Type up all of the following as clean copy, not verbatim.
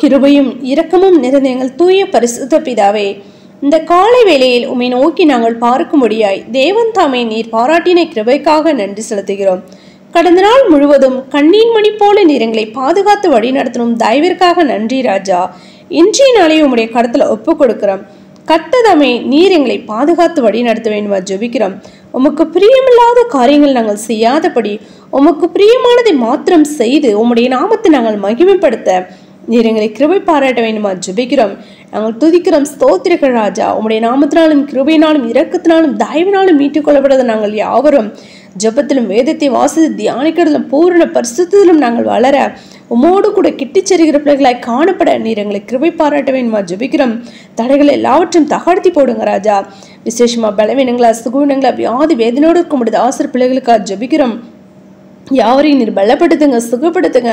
கிருபையும் இரக்கமும் நிறைந்த எங்கள் தூய பரிசுத்த பிதாவே, இந்த காலை வேளையில் உம்மை நோக்கி நாங்கள் பார்க்கும்படியாய் தேவன் தாமே நீர் பாராட்டின கிருபைக்காக நன்றி செலுத்துகிறோம். கடந்த நாள் முழுவதும் கண்ணீர் மணி போல நீர் எங்களை பாதுகாத்து வழி நடத்தணும் தயவிற்காக நன்றி ராஜா. இன்றைய நாளை உம்முடைய கருத்துல ஒப்பு கொடுக்கிறோம். கர்த்ததாமே நீர் எங்களை பாதுகாத்து வழி நடத்த வேண்டுமா ஜெபிக்கிறோம். உமக்கு பிரியமில்லாத காரியங்கள் நாங்கள் செய்யாதபடி உமக்கு பிரியமானதை மாத்திரம் செய்து உம்முடைய நாமத்தை நாங்கள் மகிமைப்படுத்த நீர் எங்களை கிருபை பாராட்ட வேண்டுமா ஜெபிக்கிறோம். நாங்கள் துதிக்கிறோம். ஸ்தோத்திரிக்கிற ராஜா, உம்முடைய நாமத்தினாலும் கிருபையினாலும் இரக்கத்தினாலும் தயவினாலும் மீட்டுக் கொள்ளப்படுறத நாங்கள் யாவரும் ஜெபத்திலும் வேதத்தை வாசித்து தியானிக்கிறதிலும் பூரண பரிசுத்திலும் நாங்கள் வளர உமோடு கூட கிட்டிச்செருகிற பிள்ளைகளாய் காணப்பட நீர் எங்களை கிருபை பாராட்ட வேண்டுமா ஜெபிக்கிறோம். தடைகள் எல்லாவற்றையும் தகர்த்தி போடுங்க ராஜா. விசேஷமா பலவீனங்களா சுகுவினங்களா வியாதி வேதனோடு இருக்க முடியாது ஆசிரியர் பிள்ளைகளுக்காக ஜெபிக்கிறோம். யாவரையும் நீர் பலப்படுத்துங்க, சுகப்படுத்துங்க.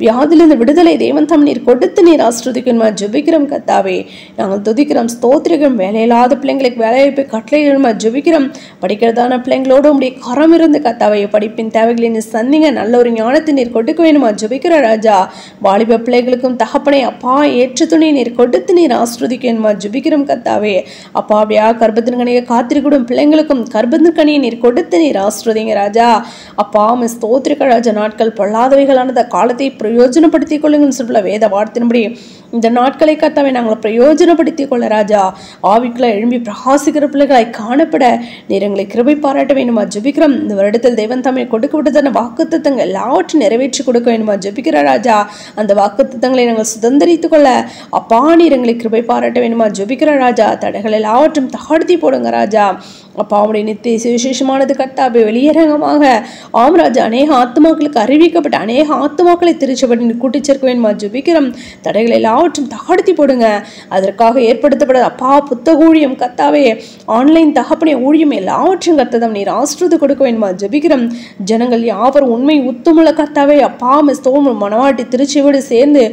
வியாதிலிருந்து விடுதலை தேவன் தாம் நீர் கொடுத்து நீர் ஆசீர்வதிக்கணுமா ஜெபிக்கிறோம். கர்த்தாவே நாங்கள் துதிக்கிறோம், ஸ்தோத்திரிக்கிறோம். வேலையில்லாத பிள்ளைங்களுக்கு வேலைவாய்ப்பை கட்டளையிடணுமா ஜெபிக்கிறோம். படிக்கிறதான பிள்ளைங்களோடு உடைய கரம் இருந்து கர்த்தாவே படிப்பின் தேவைகளை நீர் சந்திங்க. நல்ல ஒரு ஞானத்தை நீர் கொடுக்க வேணுமா ஜெபிக்கிற ராஜா. வாலிப பிள்ளைகளுக்கும் தகப்பனை அப்பா ஏற்ற துணை நீர் கொடுத்து நீர் ஆசீர்வதிக்கணுமா ஜெபிக்கிறோம். கர்த்தாவே அப்பா அப்படியா கர்ப்பத்தின் கனியை காத்திருக்கூடும் பிள்ளைங்களுக்கும் கர்ப்பத்தின் கனியை நீர் கொடுத்து நீர் ஆசீர்வதிங்க ராஜா. அப்பா ஸ்தோத்திரிக்க ராஜா. நாட்கள் பொல்லாதவைகளானத காலத்தை பிரயோஜனப்படுத்திக் கொள்ளுங்கன்னு சொல்ல வேத வார்த்தையின்படி இந்த நாட்களை கர்த்தாவே நாங்கள் பிரயோஜனப்படுத்திக் கொள்ள ராஜா. ஆவிக்குள்ள எழும்பி பிரகாசிக்கிற பிள்ளைகளாய் காணப்பட நீர் எங்களை கிருபை பாராட்ட வேண்டுமா ஜெபிக்கிறோம். இந்த வருடத்தில் தேவன் தாமே கொடுக்கப்பட்டதான வாக்குத்தத்தங்கள் எல்லாவற்றையும் நிறைவேற்றி கொடுக்க வேண்டுமா ஜெபிக்கிற ராஜா. அந்த வாக்குத்தத்தங்களை நாங்கள் சுதந்திரித்துக் கொள்ள அப்பா நீர் எங்களை கிருபை பாராட்ட வேண்டுமா ஜெபிக்கிற ராஜா. தடைகள் எல்லாவற்றையும் தகர்த்தி போடுங்க ராஜா. அப்பா அவருடைய நித்திய விசேஷமானது கர்த்தாவே வெளியரங்கமாக ஆம் ராஜா அநேக ஆத்மாக்களுக்கு அறிவிக்கப்பட்ட அநேக ஆத்மாக்களை திருச்சபடி கூட்டிச் சேர்க்க வேண்டுமா ஜெபிக்கிறோம். தடைகள் எல்லாவற்றும் தகர்த்தி போடுங்க. அதற்காக ஏற்படுத்தப்பட அப்பா புத்தக ஊழியம் கர்த்தாவே ஆன்லைன் தகப்பனை ஊழியம் எல்லாவற்றையும் கர்த்ததம் நீர் ஆசீர்வாதம் கொடுக்க வேண்டுமா ஜெபிக்கிறோம். ஜனங்கள் யாவரும் உண்மை உத்தமுள்ள கர்த்தாவே அப்பா ஸ்தோத்திரம் மனவாட்டி திருச்சபையோடு சேர்ந்து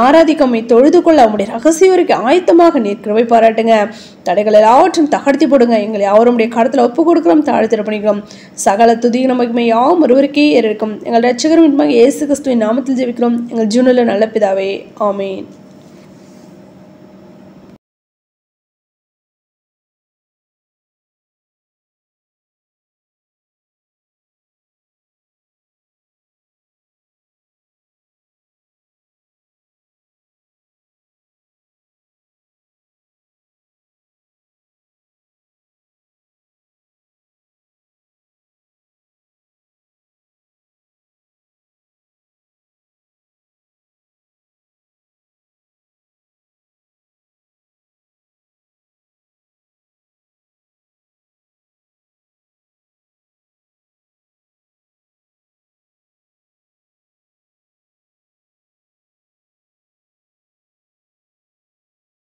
ஆராதிக்கம்மை தொழுது கொள்ள உங்களுடைய ரகசிய வரைக்கும் ஆயத்தமாக நீர் கிருபை பாராட்டுங்க. தடைகள் எல்லாவற்றும் தகர்த்தி போடுங்க. எங்களை யாவரும் கருத்துல ஒப்பு கொடுக்கிறோம், தாழ்த்திட பண்ணிக்கிறோம். சகல துதியும் மகிமை யாவும் ஒருவருக்கே இருக்கும். எங்கள் இரட்சகரும் இயேசு கிறிஸ்துவின் நாமத்தில் ஜெபிக்கிறோம் எங்கள் ஜீவனுள்ள நல்ல பிதாவே, ஆமென்.